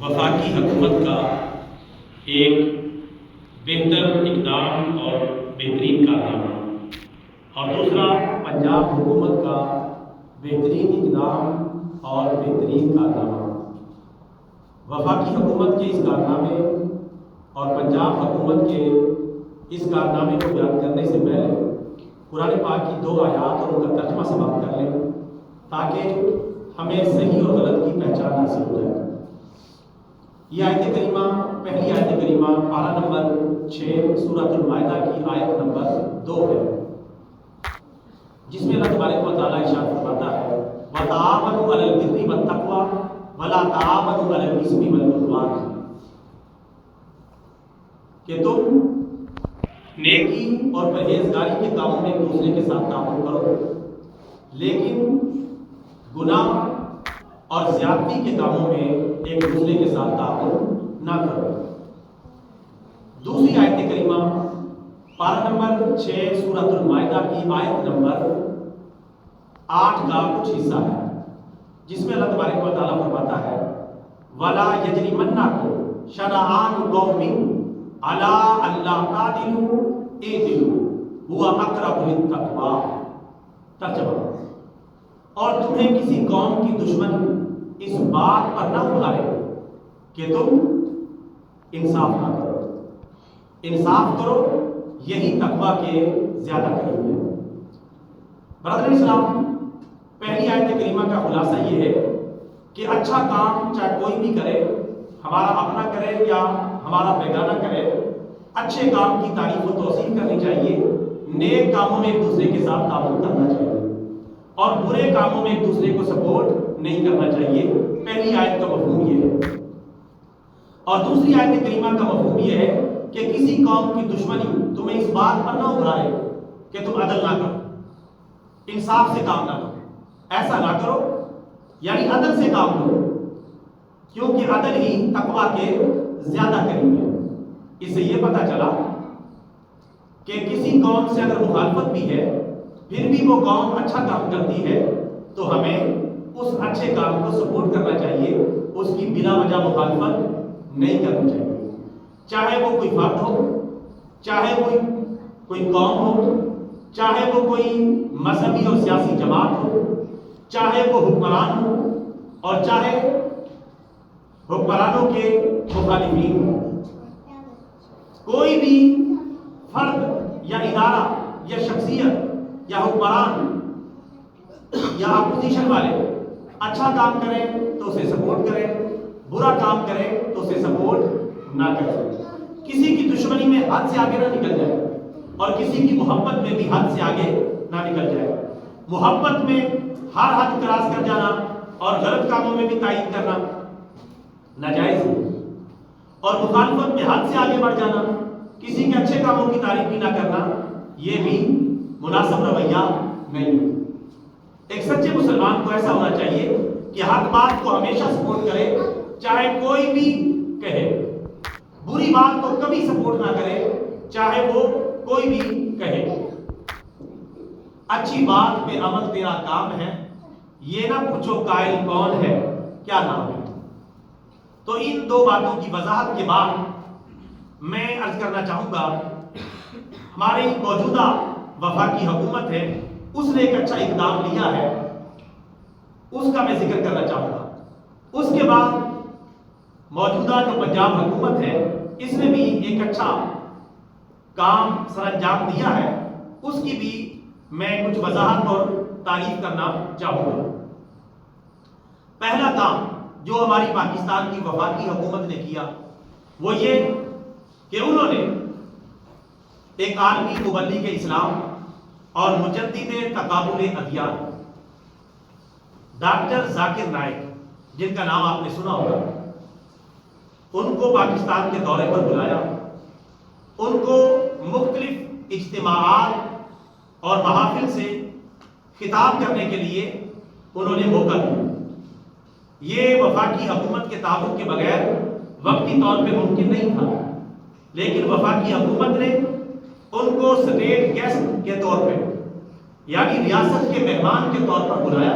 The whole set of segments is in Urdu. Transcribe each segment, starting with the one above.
وفاقی حکومت کا ایک بہتر اقدام اور بہترین کارنامہ، اور دوسرا پنجاب حکومت کا بہترین اقدام اور بہترین کارنامہ۔ وفاقی حکومت کے اس کارنامے اور پنجاب حکومت کے اس کارنامے کو بیان کرنے سے پہلے قرآن پاک کی 2 آیات اور ان کا ترجمہ سماعت کر لیں تاکہ ہمیں صحیح اور غلط کی پہچان حاصل ہو جائے۔ یہ آیت کریمہ، پہلی آیت کریمہ پارہ نمبر 6 سورۃ المائدہ کی آیت نمبر 2 ہے، جس میں اللہ تبارک و تعالیٰ ارشاد فرماتا ہے وَتَعَاوَنُوا عَلَى الْبِرِّ وَالتَّقْوَىٰ وَلَا تَعَاوَنُوا عَلَى الْإِثْمِ وَالْعُدْوَانِ، کہ تم نیکی اور پرہیزگاری کے کاموں میں ایک دوسرے کے ساتھ تعاون کرو، لیکن گناہ اور زیادتی کے کاموں میں ایک دوسرے کے ساتھ تعاون نہ کرو۔ دوسری آیت کریمہ پارہ نمبر 6 سورۃ المائدہ کی آیت نمبر 8 کا کچھ حصہ ہے، جس میں اللہ تبارک و تعالیٰ فرماتا ہے وَلَا يَجْرِمَنَّكُمْ شَنَآنُ قَوْمٍ عَلَىٰ أَلَّا تَعْدِلُوا اعْدِلُوا هُوَ أَقْرَبُ لِلتَّقْوَىٰ۔ ترجمہ: اور تمہیں کسی قوم کی دشمنی اس بات پر نہ ابھارے کہ تم انصاف نہ کرو۔ انصاف کرو، یہی تقویٰ کے زیادہ قریب ہے۔ برادران اسلام، پہلی آیت کریمہ کا خلاصہ یہ ہے کہ اچھا کام چاہے کوئی بھی کرے، ہمارا اپنا کرے یا ہمارا بیگانہ کرے، اچھے کام کی تعریف و توصیف کرنی چاہیے، نیک کاموں میں ایک دوسرے کے ساتھ تعاون کرنا چاہیے، اور برے کاموں میں ایک دوسرے کو سپورٹ نہیں کرنا چاہیے۔ پہلی آیت کا مفہوم یہ ہے، اور دوسری آیت کریمہ کا مفہوم یہ ہے کہ کسی قوم کی دشمنی تمہیں اس بات پر نہ ابھارے کہ تم عدل نہ کرو، انصاف سے کام نہ کرو، ایسا نہ کرو، یعنی عدل سے کام لو، کیونکہ عدل ہی تقویٰ کے زیادہ قریب ہے۔ اس سے یہ پتہ چلا کہ کسی قوم سے اگر مخالفت بھی ہے، پھر بھی وہ قوم اچھا کام کرتی ہے تو ہمیں اس اچھے کام کو سپورٹ کرنا چاہیے، اس کی بلا وجہ مخالفت نہیں کرنی چاہیے، چاہے وہ کوئی فرد ہو، چاہے کوئی قوم ہو، چاہے وہ کوئی مذہبی اور سیاسی جماعت ہو، چاہے وہ حکمران ہو، اور چاہے حکمرانوں کے مخالفین ہوں۔ کوئی بھی فرد یا ادارہ یا شخصیت یا حکمران یا اپوزیشن والے اچھا کام کریں تو اسے سپورٹ کریں، برا کام کریں تو اسے سپورٹ نہ کریں۔ کسی کی دشمنی میں حد سے آگے نہ نکل جائے، اور کسی کی محبت میں بھی حد سے آگے نہ نکل جائے۔ محبت میں ہر حد کراس کر جانا اور غلط کاموں میں بھی تائید کرنا ناجائز ہے، اور مخالفت میں حد سے آگے بڑھ جانا، کسی کے اچھے کاموں کی تعریف بھی نہ کرنا، یہ بھی مناسب رویہ نہیں ہے۔ ایک سچے مسلمان کو ایسا ہونا چاہیے کہ حق بات کو ہمیشہ سپورٹ کرے، چاہے کوئی بھی کہے، بری بات کو کبھی سپورٹ نہ کرے، چاہے وہ کوئی بھی کہے۔ اچھی بات پہ عمل تیرا کام ہے، یہ نہ پوچھو قائل کون ہے، کیا نام ہے۔ تو ان 2 باتوں کی وضاحت کے بعد میں عرض کرنا چاہوں گا، ہماری موجودہ وفاقی حکومت ہے، اس نے ایک اچھا اقدام لیا ہے، اس کا میں ذکر کرنا چاہوں گا۔ اس کے بعد موجودہ جو پنجاب حکومت ہے، اس نے بھی ایک اچھا کام سر انجام دیا ہے، اس کی بھی میں کچھ وضاحت اور تعریف کرنا چاہوں گا۔ پہلا کام جو ہماری پاکستان کی وفاقی حکومت نے کیا وہ یہ کہ انہوں نے ایک عالمی مبلغ اسلام اور مجدد تقابل ادیان ڈاکٹر ذاکر نائک، جن کا نام آپ نے سنا ہوگا، ان کو پاکستان کے دورے پر بلایا، ان کو مختلف اجتماعات اور محافل سے خطاب کرنے کے لیے انہوں نے موقع دیا۔ یہ وفاقی حکومت کے تعاون کے بغیر وقتی طور پہ ممکن نہیں تھا، لیکن وفاقی حکومت نے ان کو اسٹیٹ گیسٹ کے طور پہ، یعنی ریاست کے مہمان کے طور پر بلایا۔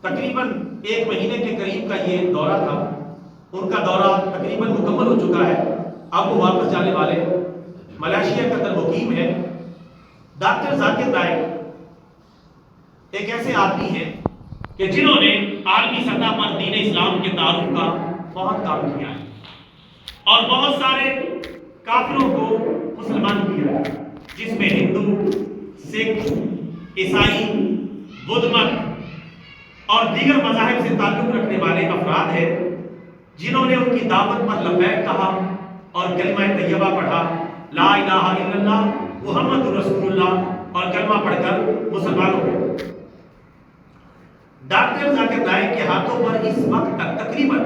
تقریباً 1 مہینے کے قریب کا یہ دورہ تھا، ان کا دورہ تقریباً مکمل ہو چکا ہے، اب وہ واپس جانے والے ہیں۔ ملائیشیا کا در مقیم ہے۔ ڈاکٹر ذاکر نائک ایک ایسے آدمی ہیں کہ جنہوں نے عالمی سطح پر دین اسلام کے تعارف کا بہت کام کیا ہے اور بہت سارے کافروں کو مسلمان کیا ہے، جس میں ہندو، سکھ، عیسائی، بدھ مت اور دیگر مذاہب سے تعلق رکھنے والے افراد ہیں، جنہوں نے ان کی دعوت پر لبیک کہا اور کلمہ طیبہ پڑھا، لا الہ الا اللہ محمد رسول اللہ، اور کلمہ پڑھ کر مسلمان ہو گئے۔ ڈاکٹر ذاکر نائک کے ہاتھوں پر اس وقت تک تقریباً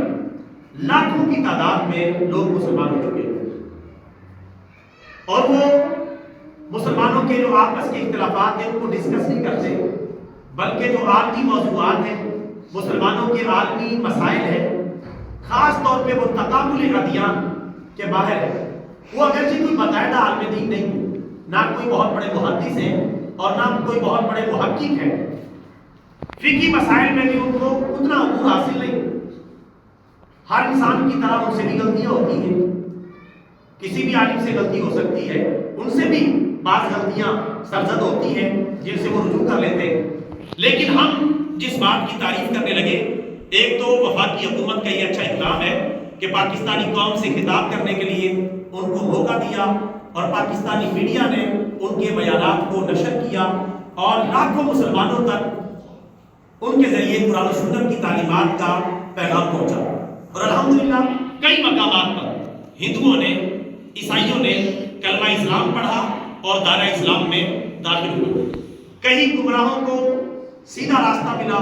لاکھوں کی تعداد میں لوگ مسلمان ہو چکے ہیں، اور وہ مسلمانوں کے جو آپس کے اختلافات ہیں ان کو ڈسکس نہیں کرتے، بلکہ جو عالمی موضوعات ہیں، مسلمانوں کے عالمی مسائل ہیں، خاص طور پہ وہ تقابل ادیان کے باہر ہے۔ وہ اگرچہ کوئی باقاعدہ عالم دین نہیں، نہ کوئی بہت بڑے محدث ہیں اور نہ کوئی بہت بڑے محقق ہیں، فقہی مسائل میں بھی ان کو اتنا عبور حاصل نہیں۔ ہر انسان کی طرح ان سے بھی غلطیاں ہوتی ہیں، کسی بھی عالم سے غلطی ہو سکتی ہے، ان سے بھی بعض غلطیاں سرزد ہوتی ہیں جن سے وہ رجوع کر لیتے ہیں۔ لیکن ہم جس بات کی تعریف کرنے لگے، ایک تو وفاقی حکومت کا یہ اچھا اقدام ہے کہ پاکستانی قوم سے خطاب کرنے کے لیے ان کو موقع دیا، اور پاکستانی میڈیا نے ان کے بیانات کو نشر کیا اور لاکھوں مسلمانوں تک ان کے ذریعے قرآن و سنت کی تعلیمات کا پیغام پہنچا، اور الحمدللہ کئی مقامات پر ہندوؤں نے، عیسائیوں نے کلمہ اسلام پڑھا اور دائرہ اسلام میں داخل ہوئے۔ کئی گمراہوں کو سیدھا راستہ ملا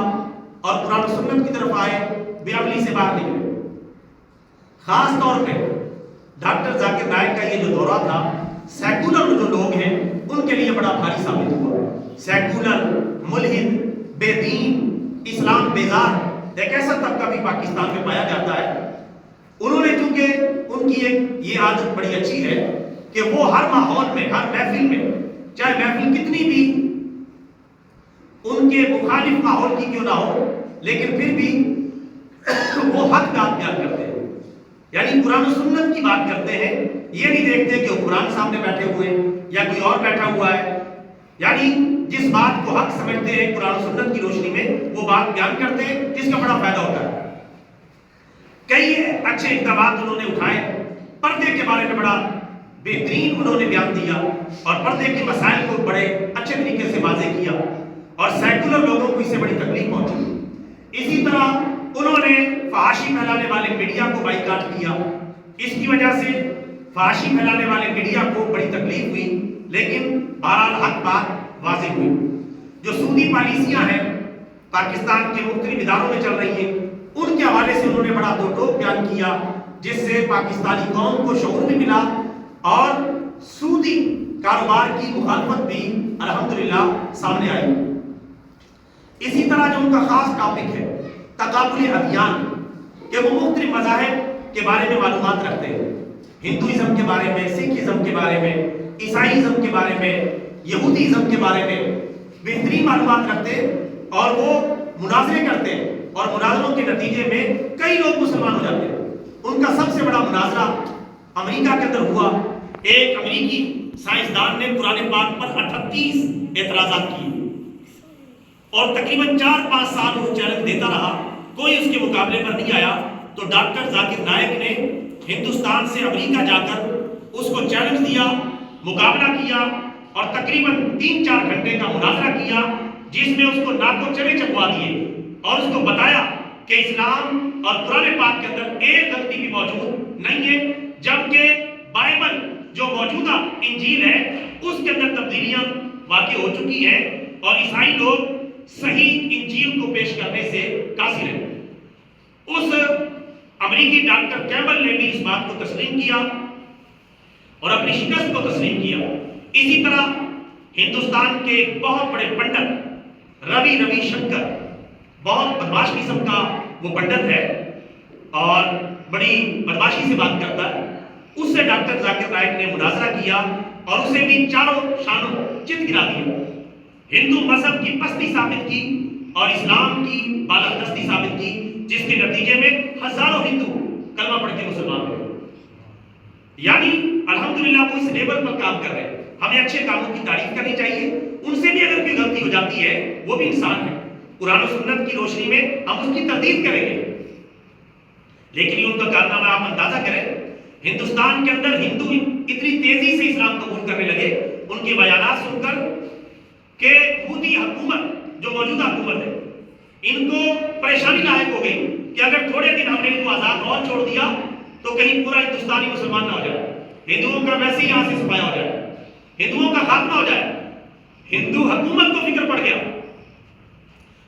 اور قرآن و سنت کی طرف آئے، بے عملی سے باہر نکلے۔ خاص طور پہ ڈاکٹر ذاکر نائک کا یہ جو دورہ تھا، سیکولر جو لوگ ہیں ان کے لیے بڑا بھاری ثابت ہوا۔ سیکولر، ملحد، بے دین، اسلام بیزار ایک ایسا طبقہ بھی پاکستان میں پایا جاتا ہے۔ انہوں نے چونکہ ان کی ایک یہ عادت بڑی اچھی ہے کہ وہ ہر ماحول میں، ہر محفل میں، چاہے محفل کتنی بھی ان کے مخالف ماحول کی کیوں نہ ہو، لیکن پھر بھی وہ حق بات بیان کرتے ہیں، یعنی قرآن و سنت کی بات کرتے ہیں۔ یہ نہیں دیکھتے کہ حکمران سامنے بیٹھے ہوئے یا کوئی اور بیٹھا ہوا ہے، یعنی جس بات کو حق سمجھتے ہیں قرآن و سنت کی روشنی میں وہ بات بیان کرتے ہیں، جس کا بڑا فائدہ ہوتا ہے۔ کئی اچھے اقدامات انہوں نے اٹھائے، پردے کے بارے میں بڑا بہترین انہوں نے بیان دیا اور پردے کے مسائل کو بڑے اچھے طریقے سے واضح کیا، اور سیکولر لوگوں کو اس سے بڑی تکلیف پہنچی۔ اسی طرح انہوں نے فحاشی پھیلانے والے میڈیا کو بائیکاٹ کیا، اس کی وجہ سے فحاشی پھیلانے والے میڈیا کو بڑی تکلیف ہوئی، لیکن بہرحال حق بات واضح ہوئی۔ جو سودی پالیسیاں ہیں پاکستان کے مختلف اداروں میں چل رہی ہیں، ان کے حوالے سے انہوں نے بڑا دو ٹوک بیان کیا، جس سے پاکستانی قوم کو شعور بھی ملا اور سودی کاروبار کی مخالفت بھی الحمدللہ سامنے آئی۔ اسی طرح جو ان کا خاص ٹاپک ہے تقابل ادیان، کہ وہ مختلف مذاہب کے بارے میں معلومات رکھتے ہیں، ہندوازم کے بارے میں، سکھزم کے بارے میں، عیسائیزم کے بارے میں، یہودیزم کے بارے میں بہترین معلومات رکھتے ہیں، اور وہ مناظرے کرتے ہیں، اور مناظروں کے نتیجے میں کئی لوگ مسلمان ہو جاتے ہیں۔ ان کا سب سے بڑا مناظرہ امریکہ کے اندر ہوا۔ ایک امریکی سائنسدان نے قرآن پاک پر 38 اعتراضات کیے، اور تقریباً 4-5 سال وہ چیلنج دیتا رہا، کوئی اس کے مقابلے پر نہیں آیا۔ تو ڈاکٹر ذاکر نائک نے ہندوستان سے امریکہ جا کر اس کو چیلنج دیا، مقابلہ کیا، اور تقریباً 3-4 گھنٹے کا مناظرہ کیا، جس میں اس کو ناکو چنے چکوا دیے اور اس کو بتایا کہ اسلام اور قرآن پاک کے اندر ایک غلطی بھی موجود نہیں ہے، جبکہ بائبل جو موجودہ انجیل ہے اس کے اندر تبدیلیاں واقع ہو چکی ہیں، اور عیسائی لوگ صحیح انجیل کو پیش کرنے سے قاصر ہیں۔ اس امریکی ڈاکٹر کیمبل نے بھی اس بات کو تسلیم کیا اور اپنی شکست کو تسلیم کیا۔ اسی طرح ہندوستان کے ایک بہت بڑے پنڈت روی شنکر، بہت بدماش قسم کا وہ پنڈت ہے اور بڑی بدماشی سے بات کرتا ہے، اس سے ڈاکٹر ذاکر نائک نے مناظرہ کیا اور اسے بھی چاروں شانوں چت گرا دیا، ہندو مذہب کی پستی ثابت کی اور اسلام کی بالادستی ثابت کی، جس کے نتیجے میں ہزاروں ہندو کلمہ پڑھ کے مسلمان ہوئے. یعنی الحمدللہ وہ اس لیول پر کام کر رہے ہیں. ہمیں اچھے کاموں کی تعریف کرنی چاہیے. ان سے بھی اگر کوئی غلطی ہو جاتی ہے وہ بھی انسان ہے. قرآن و سنت کی روشنی میں ہم اس کی تردید کریں گے. لیکن یہ ان کا کارنامہ آپ اندازہ کریں. ہندوستان کے اندر ہندو اتنی تیزی سے اسلام قبول کرنے لگے ان کے بیانات سن کر کہ مودی حکومت جو موجودہ حکومت ہے ان کو پریشانی لاحق ہو گئی کہ اگر تھوڑے دن ہم نے ان کو آزاد اور چھوڑ دیا تو کہیں پورا ہندوستانی مسلمان نہ ہو جائے, ہندوؤں کا ویسے ہی یہاں سے صفایا ہو جائے, ہندوؤں کا خاتمہ ہو جائے. ہندو حکومت کو فکر پڑ گیا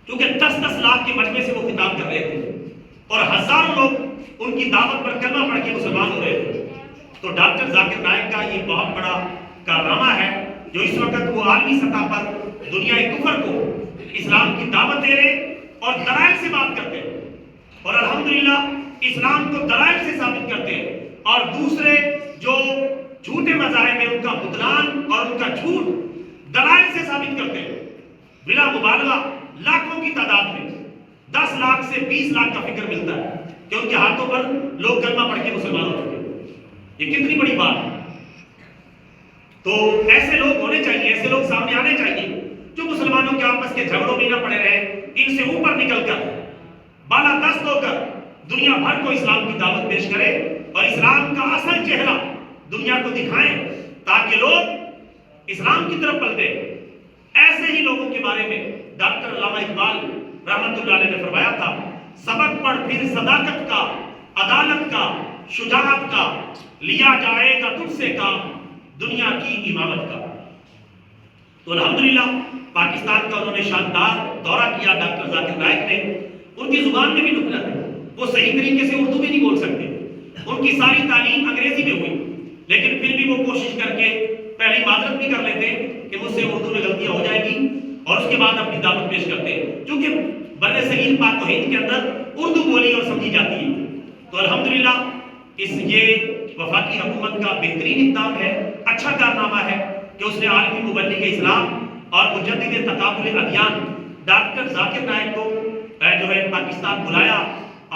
کیونکہ 10-10 لاکھ کے مجمع سے وہ خطاب کر رہے تھے اور ہزاروں لوگ ان کی دعوت پر کلمہ پڑھ کے مسلمان ہو رہے تھے. تو ڈاکٹر ذاکر نائک کا یہ بہت بڑا کارنامہ ہے جو اس وقت وہ عالمی سطح پر دنیا کفر کو اسلام کی دعوت دے رہے اور دلائل سے بات کرتے ہیں اور الحمدللہ اسلام کو دلائل سے ثابت کرتے ہیں اور دوسرے جو جھوٹے مذاہب ہیں ان کا بطلان اور ان کا جھوٹ دلائل سے ثابت کرتے ہیں. بلا مبالغہ لاکھوں کی تعداد میں 10 لاکھ سے 20 لاکھ کا فکر ملتا ہے کہ ان کے ہاتھوں پر لوگ کلمہ پڑھ کے مسلمان ہو چکے ہیں. یہ کتنی بڑی بات ہے. تو ایسے لوگ ہونے چاہیے, ایسے لوگ سامنے آنے چاہیے جو مسلمانوں کے آپس کے جھگڑوں میں نہ پڑے رہے, ان سے اوپر نکل کر بالا دست ہو کر دنیا بھر کو اسلام کی دعوت پیش کرے اور اسلام کا اصل چہرہ دنیا کو دکھائیں تاکہ لوگ اسلام کی طرف پلٹیں. ایسے ہی لوگوں کے بارے میں ڈاکٹر علامہ اقبال رحمت اللہ علیہ نے فرمایا تھا, سبق پڑھ پھر صداقت کا, عدالت کا, شجاعت کا, لیا جائے گا تجھ سے کام دنیا کی امامت کا. تو الحمدللہ پاکستان کا انہوں نے شاندار دورہ کیا ڈاکٹر ذاکر نائک نے. ان کی زبان میں بھی نکلت ہے, وہ صحیح طریقے سے اردو بھی نہیں بول سکتے, ان کی ساری تعلیم انگریزی میں ہوئی, لیکن پھر بھی وہ کوشش کر کے پہلی معذرت بھی کر لیتے کہ مجھ سے اردو میں غلطیاں ہو جائیں گی اور اس کے بعد اپنی دعوت پیش کرتے ہیں کیونکہ بر صغیر پاک و ہند کے اندر اردو بولی اور سمجھی جاتی ہے. تو الحمدللہ یہ وفاقی حکومت کا بہترین اقدام ہے, اچھا کارنامہ ہے کہ اس نے عالمی مبلغ اسلام اور مجدد تقابل ادیان ڈاکٹر ذاکر نائک کو جو ہے پاکستان بلایا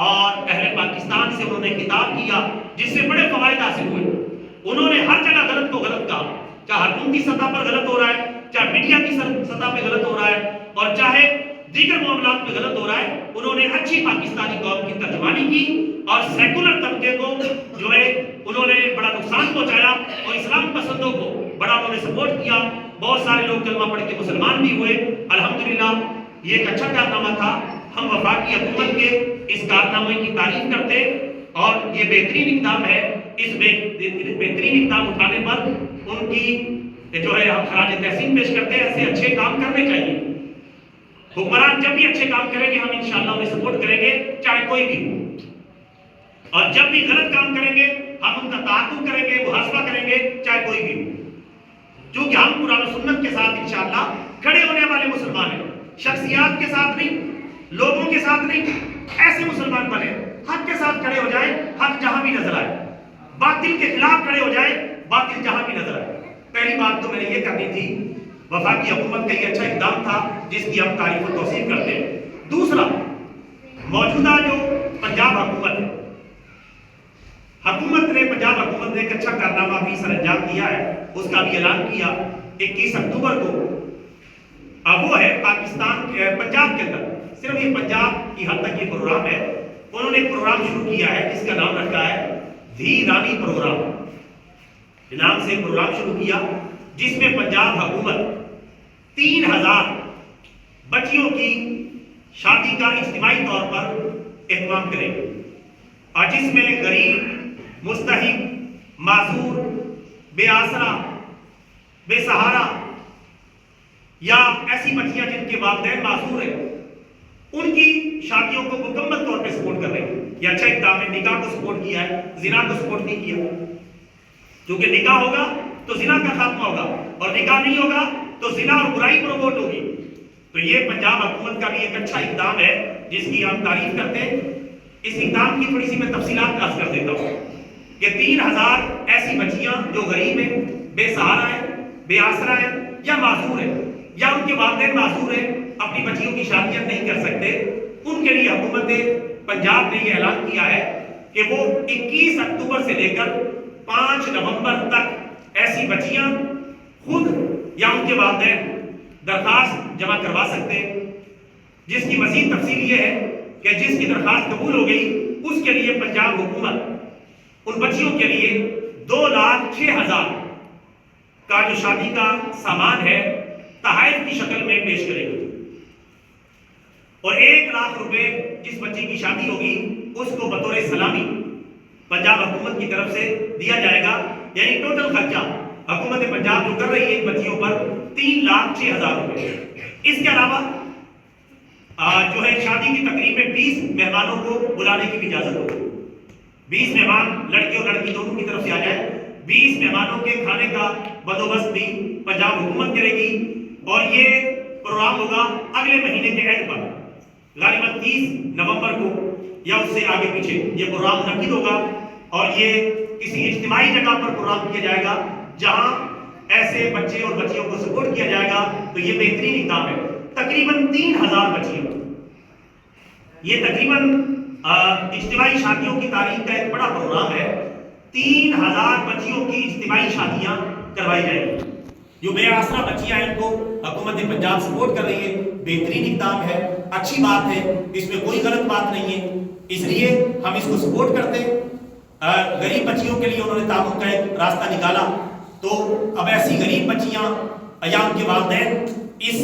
اور اہل پاکستان سے انہوں نے خطاب کیا جس سے بڑے فوائد حاصل ہوئے. انہوں نے ہر جگہ غلط کو غلط کہا, چاہے حکومتی سطح پر غلط ہو رہا ہے, چاہے میڈیا کی سطح پہ غلط ہو رہا ہے اور چاہے دیگر معاملات میں غلط ہو رہا ہے. انہوں نے اچھی پاکستانی قوم کی ترجمانی کی اور سیکولر طبقے کو جو ہے انہوں نے بڑا نقصان پہنچایا اور اسلام پسندوں کو بڑا انہوں نے سپورٹ کیا. بہت سارے لوگ کلمہ پڑھ کے مسلمان بھی ہوئے. الحمدللہ یہ ایک اچھا کارنامہ تھا. ہم وفاقی حکومت کے اس کارنامے کی تعریف کرتے اور یہ بہترین اقدام ہے. اس بہترین اقدام اٹھانے پر ان کی جو ہے ہم خراج تحسین پیش کرتے ہیں. ایسے اچھے کام کرنے چاہیے. حکمران جب بھی اچھے کام کریں گے ہم انشاءاللہ انہیں سپورٹ کریں گے چاہے کوئی بھی ہو, اور جب بھی غلط کام کریں گے ہم ان کا تعاقب کریں گے, محاسبہ کریں گے چاہے کوئی بھی ہو. کیونکہ ہم قرآن و سنت کے ساتھ انشاءاللہ کھڑے ہونے والے مسلمان ہیں, شخصیات کے ساتھ نہیں, لوگوں کے ساتھ نہیں. ایسے مسلمان بنے حق کے ساتھ کھڑے ہو جائیں, حق جہاں بھی نظر آئے, باطل کے خلاف کھڑے ہو جائیں, باطل جہاں بھی نظر آئے. پہلی بات تو میں نے یہ کرنی تھی, وفاقی حکومت کا یہ اچھا اقدام تھا جس کی ہم تعریف و توصیف کرتے ہیں. دوسرا, موجودہ جو پنجاب حکومت ہے, پنجاب حکومت نے ایک اچھا کارنامہ بھی سر انجام دیا ہے. اس کا بھی اعلان کیا 21 اکتوبر کو. اب وہ ہے پاکستان پنجاب کے اندر, صرف یہ پنجاب کی حد تک یہ پروگرام ہے. انہوں نے ایک پروگرام شروع کیا ہے جس کا نام رکھا ہے دھی رانی پروگرام. نام سے پروگرام شروع کیا جس میں پنجاب حکومت 3000 بچیوں کی شادی کا اجتماعی طور پر اہتمام کرے گی اور جس میں غریب, مستحق, معذور, بے آسرا, بے سہارا یا ایسی بچیاں جن کے والدین معذور ہیں ان کی شادیوں کو مکمل طور پہ سپورٹ کر رہے ہیں. یہ اچھا اقدام ہے. نکاح کو سپورٹ کیا ہے, زنا کو سپورٹ نہیں کیا. کیونکہ نکاح ہوگا تو زنا کا خاتمہ ہوگا اور نکاح نہیں ہوگا تو زنا اور برائی پروموٹ ہوگی. تو یہ پنجاب حکومت کا بھی ایک اچھا اقدام ہے جس کی ہم تعریف کرتے ہیں. اس اقدام کی تھوڑی سی میں تفصیلات عرض کر دیتا ہوں کہ 3000 ایسی بچیاں جو غریب ہیں, بے سہارا ہیں, بے آسرا ہیں یا معذور ہیں یا ان کے والدین معذور ہیں, اپنی بچیوں کی شادیاں نہیں کر سکتے, ان کے لیے حکومت پنجاب نے یہ اعلان کیا ہے کہ وہ 21 اکتوبر سے لے کر 5 نومبر تک ایسی بچیاں خود یا ان کے والدین درخواست جمع کروا سکتے ہیں، جس کی مزید تفصیل یہ ہے کہ جس کی درخواست قبول ہو گئی اس کے لیے پنجاب حکومت ان بچیوں کے لیے 2,06,000 کا جو شادی کا سامان ہے تحائف کی شکل میں پیش کرے گی، اور 1 لاکھ روپے جس بچی کی شادی ہوگی اس کو بطور سلامی پنجاب حکومت کی طرف سے دیا جائے گا، یعنی ٹوٹل خرچہ حکومت پنجاب جو کر رہی ہے بچیوں پر 3,06,000 روپے۔ اس کے علاوہ جو ہے شادی کی تقریب میں 20 مہمانوں کو بلانے کی بھی اجازت ہوگی، 20 مہمان لڑکے اور لڑکی دونوں کی طرف سے آ جائے، 20 مہمانوں کے کھانے کا بندوبست بھی پنجاب حکومت کرے گی، اور یہ پروگرام ہوگا اگلے مہینے کے اینڈ پر، غالباً 30 نومبر کو یا اس سے آگے پیچھے یہ پروگرام منعقد ہوگا، اور یہ کسی اجتماعی جگہ پر پروگرام کیا جائے گا جہاں ایسے بچے اور بچیوں کو سپورٹ کیا جائے گا۔ تو یہ بہترین اقدام ہے، تقریباً 3,000 بچیاں، یہ تقریباً اجتماعی شادیوں کی تاریخ کا ایک بڑا پروگرام ہے، 3,000 بچیوں کی اجتماعی شادیاں کروائی جائیں گی۔ جو بے آسرا بچیاں ہیں ان کو حکومت پنجاب سپورٹ کر رہی ہے، بہترین اقدام ہے، اچھی بات ہے، اس میں کوئی غلط بات نہیں ہے، اس لیے ہم اس کو سپورٹ کرتے ہیں۔ غریب بچیوں کے لیے انہوں نے تعاون کا ایک راستہ نکالا، تو اب ایسی غریب بچیاں یا ان کے والدین اس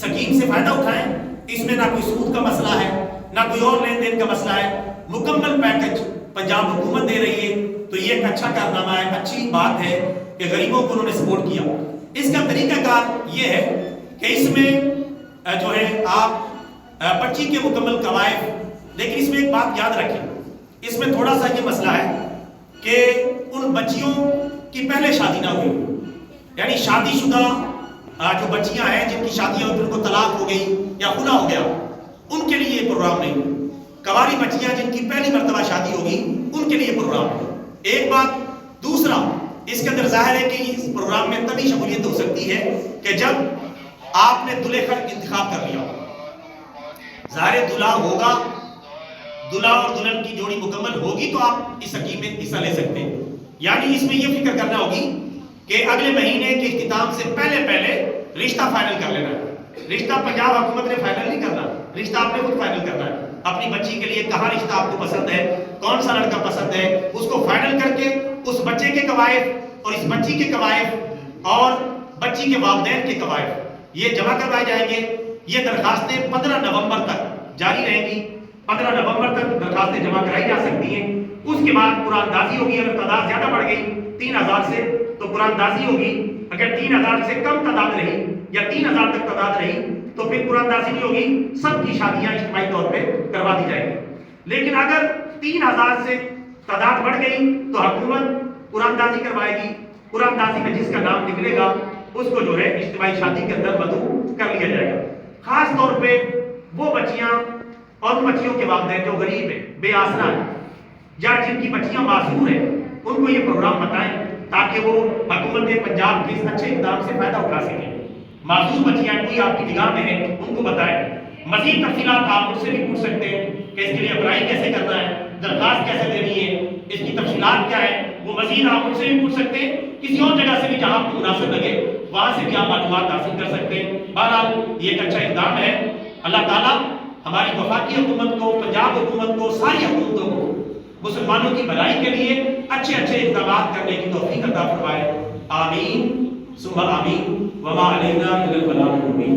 سکیم سے فائدہ اٹھائیں، اس میں نہ کوئی سود کا مسئلہ ہے نہ کوئی اور لین دین کا مسئلہ ہے، مکمل پیکج پنجاب حکومت دے رہی ہے، تو یہ ایک اچھا کارنامہ ہے، اچھی بات ہے کہ غریبوں کو انہوں نے سپورٹ کیا۔ اس کا طریقہ کار یہ ہے کہ اس میں جو ہے آپ بچی کے مکمل قوائف، لیکن اس میں ایک بات یاد رکھیں، اس میں تھوڑا سا یہ مسئلہ ہے کہ ان بچیوں کی پہلے شادی نہ ہوئی، یعنی شادی شدہ جو بچیاں ہیں جن کی شادیاں ان کو طلاق ہو گئی یا خلا ہو گیا، ان کے لیے یہ پروگرام نہیں، کنواری بچیاں جن کی پہلی مرتبہ شادی ہوگی ان کے لیے پروگرام ہے۔ ایک بات، دوسرا اس کے اندر ظاہر ہے کہ اس پروگرام میں تبھی شمولیت ہو سکتی ہے کہ جب آپ نے دلہے کا انتخاب کر لیا، ظاہر دلہا ہوگا، دلہا اور دلہن کی جوڑی مکمل ہوگی تو آپ اس سکیم میں حصہ لے سکتے ہیں۔ یعنی اس میں یہ فکر کرنا ہوگی کہ اگلے مہینے کے اختتام سے پہلے رشتہ فائنل کر لینا ہے۔ رشتہ پنجاب حکومت نے فائنل نہیں کرنا، رشتہ آپ نے خود فائنل کرنا ہے۔ اپنی بچی کے لیے کہاں رشتہ آپ کو پسند ہے، کون سا لڑکا پسند ہے، اس کو فائنل کر کے اس بچے کے قوائف اور اس بچی کے قوائف اور بچی کے والدین کے قوائف یہ جمع کروائے جائیں گے۔ یہ درخواستیں 15 نومبر تک جاری رہیں گی، 15 نومبر تک درخواستیں جمع کرائی جا سکتی ہیں۔ اس کے بعد قرآن دازی ہوگی، اگر تعداد زیادہ بڑھ گئی 3,000 سے تو قرآن دازی ہوگی، اگر 3,000 سے کم تعداد رہی یا 3,000 تک تعداد رہی تو پھر قرآن دازی نہیں ہوگی، سب کی شادیاں اجتماعی طور پہ کروا دی جائیں گی۔ لیکن اگر 3,000 سے تعداد بڑھ گئی تو حکومت قرآن دازی کروائے گی، قرآن دازی میں جس کا نام نکلے گا اس کو جو ہے اجتماعی شادی کے اندر مدعو کر لیا جائے گا۔ خاص طور پہ وہ بچیاں اور ان بچیوں کے والدین جو غریب ہیں، بے آسرا ہیں، یا جن کی بچیاں معذور ہیں، ان کو یہ پروگرام بتائیں تاکہ وہ حکومت پنجاب کے اس اچھے اقدام سے فائدہ اٹھا سکیں۔ معذور بچیاں کوئی آپ کی نگاہ میں ہیں ان کو بتائیں۔ مزید تفصیلات آپ مجھ سے بھی پوچھ سکتے ہیں کہ اس کے لیے اپلائی کیسے کرنا ہے، درخواست کیسے دینی ہے، اس کی تفصیلات کیا ہے، وہ مزید آپ مجھ سے بھی پوچھ سکتے ہیں، کسی اور جگہ سے بھی جہاں آپ کو مناسب لگے وہاں سے بھی آپ معلومات حاصل کر سکتے ہیں۔ بہرحال یہ ایک اچھا اقدام ہے۔ اللہ تعالیٰ ہماری وفاقی حکومت کو، پنجاب حکومت کو، ساری حکومتوں کو مسلمانوں کی بھلائی کے لیے اچھے اقدامات کرنے کی توفیق عطا فرمائے۔ آمین ثم آمین۔ وما علینا الا البلاغ المبین۔